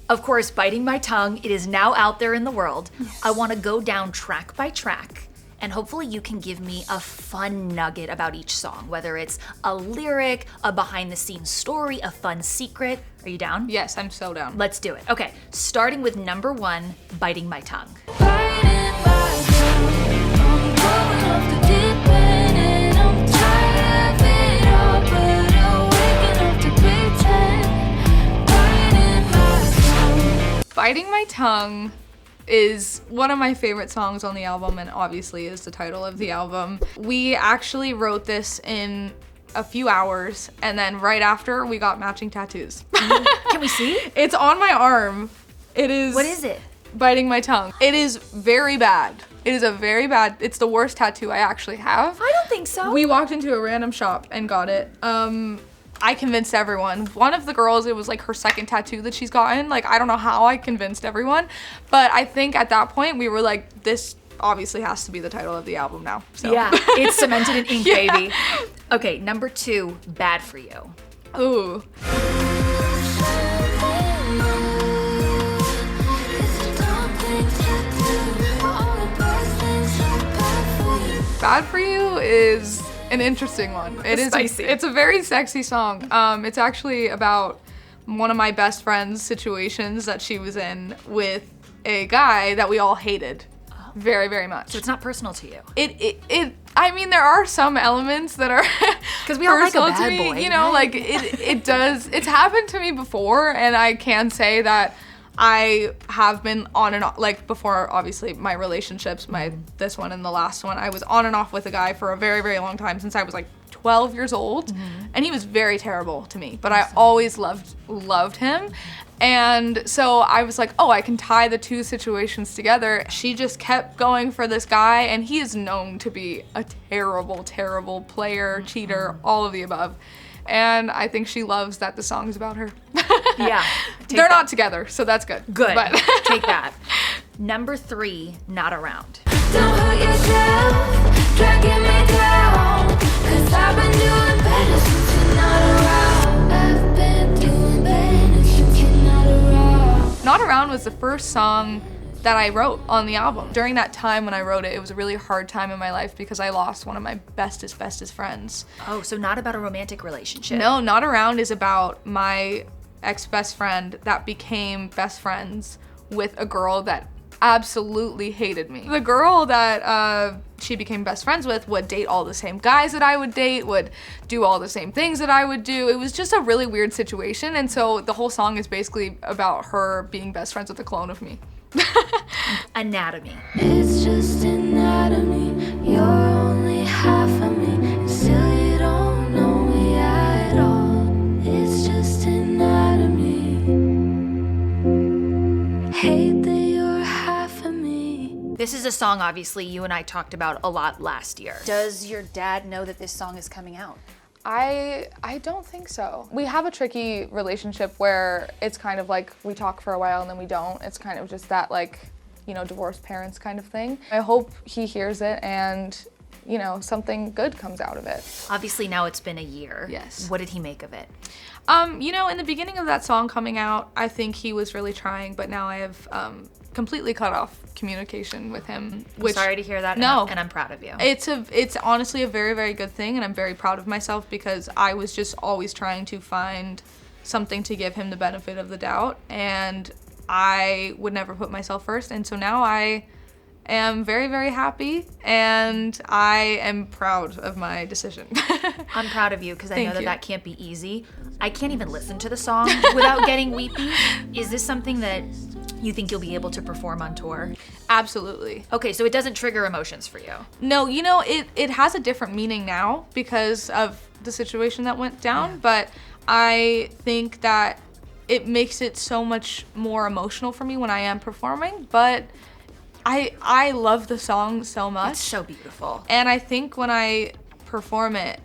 Of course, Biting My Tongue, it is now out there in the world. Yes. I want to go down track by track, and hopefully you can give me a fun nugget about each song, whether it's a lyric, a behind-the-scenes story, a fun secret. Are you down? Yes, I'm so down. Let's do it. Okay, starting with number 1, Biting My Tongue. Biting my tongue, I'm going off the deep end, and I'm tired of it all, but I'm waking up to pretend. Biting My Tongue is one of my favorite songs on the album, and obviously is the title of the album. We actually wrote this in a few hours, and then right after we got matching tattoos. Can we see? It's on my arm. It is. What is it? Biting My Tongue. It is very bad. It is it's the worst tattoo I actually have. I don't think so. We walked into a random shop and got it. I convinced everyone. One of the girls, it was like her second tattoo that she's gotten. Like, I don't know how I convinced everyone, but I think at that point we were like, this obviously has to be the title of the album now. So. Yeah, it's cemented in ink, Yeah. baby. Okay, number 2, Bad For You. Ooh. Bad For You is an interesting one. It is spicy. It's a very sexy song. It's actually about one of my best friend's situations that she was in with a guy that we all hated very, very much. So it's not personal to you. I mean, there are some elements that are Because we all like a personal bad to me, boy, you know, right? like it does. It's happened to me before, and I can say that I have been on and off, like before obviously my relationships, this one and the last one, I was on and off with a guy for a very, very long time, since I was like 12 years old, and he was very terrible to me, but I always loved him. And so I was like, oh, I can tie the two situations together. She just kept going for this guy, and he is known to be a terrible, terrible player, cheater, all of the above. And I think she loves that the song is about her. Yeah. They're not together, so that's good. Good. But Take that. Number 3, Not Around. Don't hurt yourself, dragging me down, 'cause I've been doing better since you're not around. I've been doing better since you're not around. Not Around was the first song that I wrote on the album. During that time when I wrote it, it was a really hard time in my life because I lost one of my bestest friends. Oh, so not about a romantic relationship. No, Not Around is about my ex-best friend that became best friends with a girl that absolutely hated me. The girl that she became best friends with would date all the same guys that I would date, would do all the same things that I would do. It was just a really weird situation, and so the whole song is basically about her being best friends with a clone of me. Anatomy. It's just anatomy, you're only half of me, and still you don't know me at all. It's just anatomy, hate that you're half of me. This is a song, obviously, you and I talked about a lot last year. Does your dad know that this song is coming out? I don't think so. We have a tricky relationship where it's kind of like we talk for a while and then we don't. It's kind of just that, like, you know, divorced parents kind of thing. I hope he hears it and, you know, something good comes out of it. Obviously, now it's been a year. Yes. What did he make of it? You know, in the beginning of that song coming out, I think he was really trying, but now I have completely cut off communication with him. I'm sorry to hear that. No. And I'm proud of you. It's honestly a very, very good thing, and I'm very proud of myself because I was just always trying to find something to give him the benefit of the doubt, and I would never put myself first, and so now I am very, very happy, and I am proud of my decision. I'm proud of you because I know Thank you. that can't be easy. I can't even listen to the song without getting weepy. Is this something that you think you'll be able to perform on tour? Absolutely. Okay, so it doesn't trigger emotions for you. No, you know, it has a different meaning now because of the situation that went down, but I think that it makes it so much more emotional for me when I am performing, but I love the song so much. It's so beautiful. And I think when I perform it,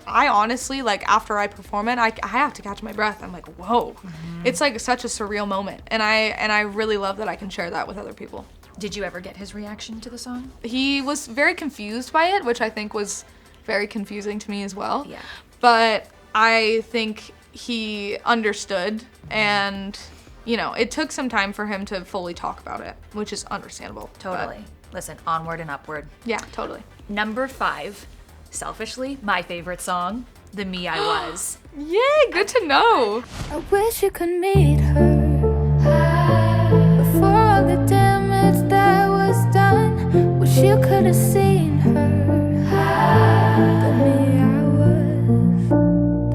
I honestly, like, after I perform it, I have to catch my breath. I'm like, whoa. Mm-hmm. It's like such a surreal moment. And I really love that I can share that with other people. Did you ever get his reaction to the song? He was very confused by it, which I think was very confusing to me as well. Yeah. But I think he understood, and you know, it took some time for him to fully talk about it, which is understandable. Totally. Listen, onward and upward. Yeah, totally. Number 5, selfishly, my favorite song, The Me I Was. Yay, good to know. I wish you could meet her before all the damage that was done. Wish you could have seen her. The me I was.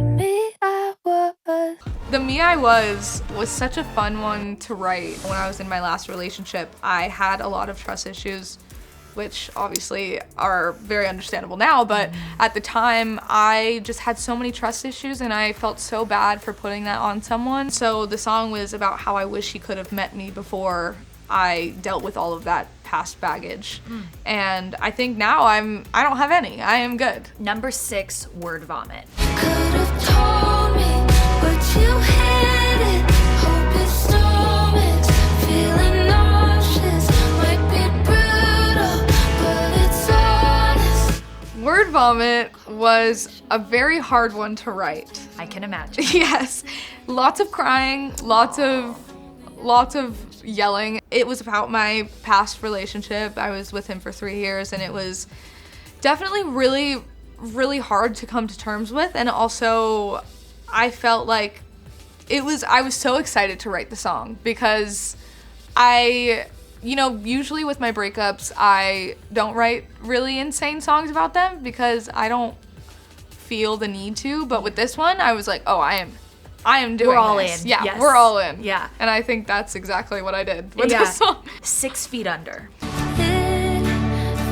The me I was. The Me I Was such a fun one to write. When I was in my last relationship, I had a lot of trust issues, which obviously are very understandable now, but at the time I just had so many trust issues and I felt so bad for putting that on someone. So the song was about how I wish he could have met me before I dealt with all of that past baggage. And I think now I don't have any. I am good. Number 6, Word Vomit. Could've told me, but you hid it. Hope your stomach's feeling nauseous. Might be brutal, but it's honest. Word Vomit was a very hard one to write. I can imagine. Yes, lots of crying, lots of yelling. It was about my past relationship. I was with him for 3 years, and it was definitely really, really hard to come to terms with. And also, I felt like I was so excited to write the song because usually with my breakups, I don't write really insane songs about them because I don't feel the need to. But with this one, I was like, oh, I am doing We're all this. in. Yeah, Yes. we're all in. Yeah. And I think that's exactly what I did with Yeah. this song. 6 Feet Under. It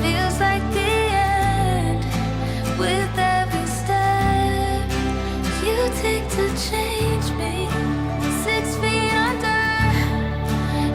feels like the end with every step you take to change me. 6 feet under,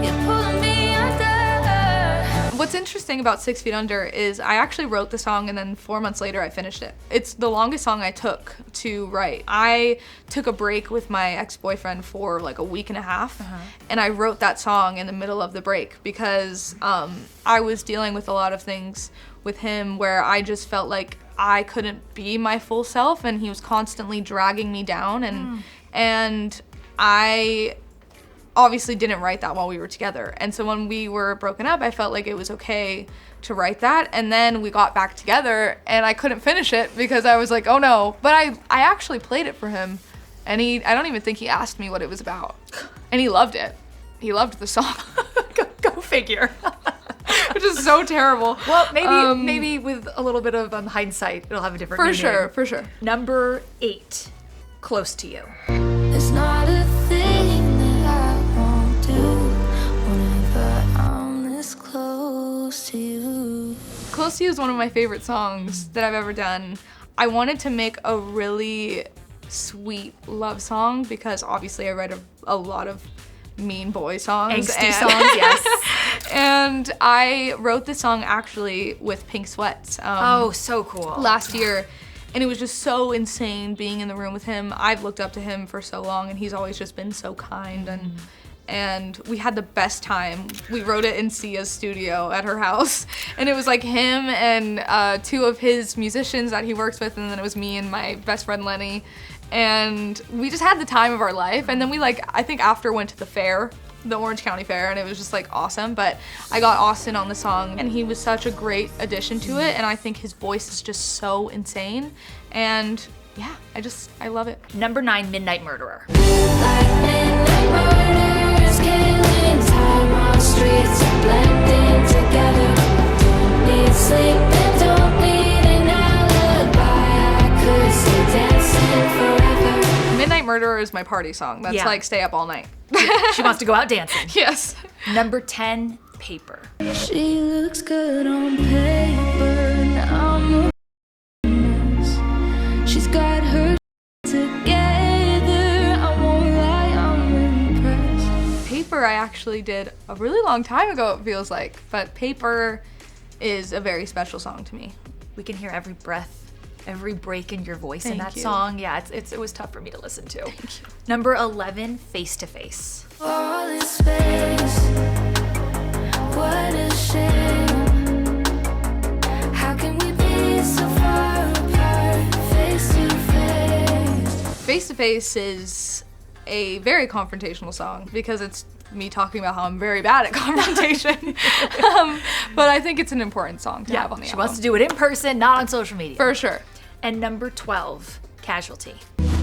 you're pulling me under. What's interesting about 6 Feet Under is I actually wrote the song and then 4 months later I finished it. It's the longest song I took to write. I took a break with my ex-boyfriend for like a week and a half, and I wrote that song in the middle of the break because I was dealing with a lot of things with him where I just felt like I couldn't be my full self and he was constantly dragging me down, and I obviously didn't write that while we were together. And so when we were broken up, I felt like it was okay to write that. And then we got back together and I couldn't finish it because I was like, oh no. But I actually played it for him, and I don't even think he asked me what it was about. And he loved it. He loved the song. Go figure. Which is so terrible. Well, maybe with a little bit of hindsight, it'll have a different meaning. For sure. Number 8, Close to You. It's not a thing that I won't do whenever I'm this close to you. Close to You is one of my favorite songs that I've ever done. I wanted to make a really sweet love song because obviously I write a lot of mean boy songs. Angsty songs, yes. And I wrote this song actually with Pink Sweats. So cool. Last year. And it was just so insane being in the room with him. I've looked up to him for so long, and he's always just been so kind, and we had the best time. We wrote it in Sia's studio at her house, and it was like him and 2 of his musicians that he works with, and then it was me and my best friend Lenny, and we just had the time of our life. And then we I think after went to the fair, the Orange County Fair, and it was just like awesome. But I got Austin on the song, and he was such a great addition to it, and I think his voice is just so insane, and yeah, I love it. Number 9, Midnight Murderer. Like midnight murders, killing time on streets, blending together. Don't need sleep and don't need an alibi. I could stay dancing forever. Midnight Murderer is my party song. That's Yeah. like stay up all night. She wants to go out dancing. Yes. Number 10, Paper. She looks good on paper. Now I'm a mess. She's got her together. I won't lie, I'm impressed. Paper I actually did a really long time ago, it feels like. But Paper is a very special song to me. We can hear every breath, every break in your voice in Thank that you. song. Yeah, it was tough for me to listen to. Thank you. Number 11, Face to Face. All in space. What a shame. How can we be so far apart, face to face? Face to Face is a very confrontational song because it's me talking about how I'm very bad at confrontation. But I think it's an important song to have on the She album. wants to do it in person, not on social media. For sure. And number 12, Casualty.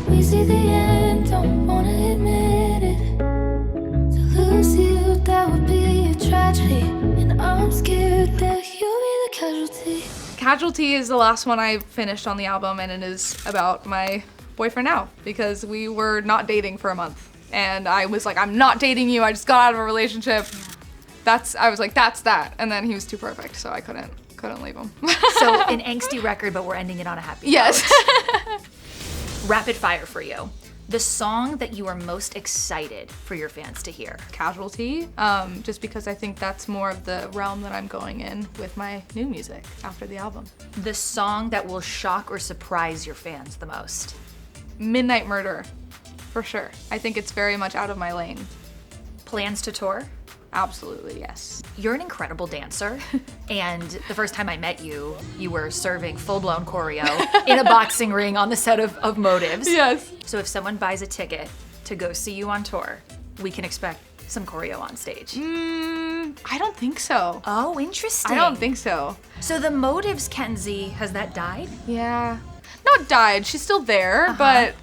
We see the end, don't wanna admit it. To lose you, that would be a tragedy. And I'm scared that you'll be the casualty. Casualty is the last one I finished on the album, and it is about my boyfriend now because we were not dating for a month. And I was like, I'm not dating you, I just got out of a relationship. I was like, that's that. And then he was too perfect, so I couldn't leave him. So an angsty record, but we're ending it on a happy Yes. note. Rapid fire for you. The song that you are most excited for your fans to hear. Casualty, just because I think that's more of the realm that I'm going in with my new music after the album. The song that will shock or surprise your fans the most. Midnight Murder, for sure. I think it's very much out of my lane. Plans to tour? Absolutely, yes. You're an incredible dancer, and the first time I met you, you were serving full-blown choreo in a boxing ring on the set of Motives. Yes. So if someone buys a ticket to go see you on tour, we can expect some choreo on stage. I don't think so. Oh, interesting. I don't think so. So the Motives, Kenzie, has that died? Yeah. Not died, she's still there, but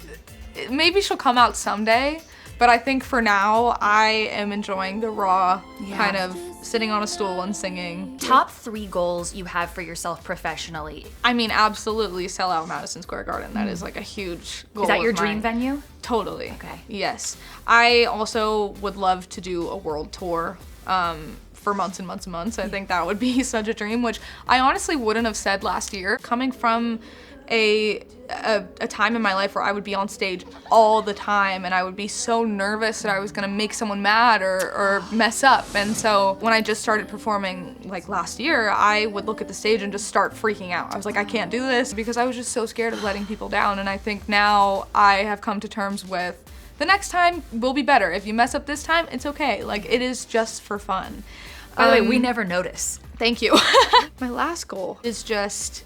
maybe she'll come out someday. But I think for now, I am enjoying the raw kind of sitting on a stool and singing. Top 3 goals you have for yourself professionally. I mean, absolutely sell out Madison Square Garden. That is like a huge goal. Is that your of dream mine. venue? Totally. Okay. Yes. I also would love to do a world tour for months and months and months. I think that would be such a dream, which I honestly wouldn't have said last year. Coming from a time in my life where I would be on stage all the time and I would be so nervous that I was gonna make someone mad or mess up. And so when I just started performing like last year, I would look at the stage and just start freaking out. I was like, I can't do this because I was just so scared of letting people down. And I think now I have come to terms with the next time will be better. If you mess up this time, it's okay. Like, it is just for fun. By the way, we never notice. Thank you. My last goal is just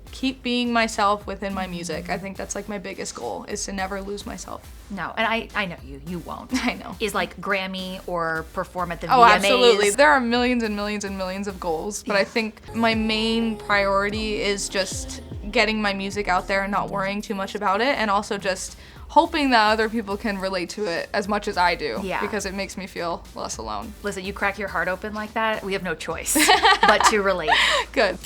keep being myself within my music. I think that's like my biggest goal, is to never lose myself. No, and I know you won't. I know. Is like Grammy or perform at the Oh, VMAs. absolutely. There are millions and millions and millions of goals, but I think my main priority is just getting my music out there and not worrying too much about it, and also just hoping that other people can relate to it as much as I do, because it makes me feel less alone. Listen, you crack your heart open like that, we have no choice but to relate. Good.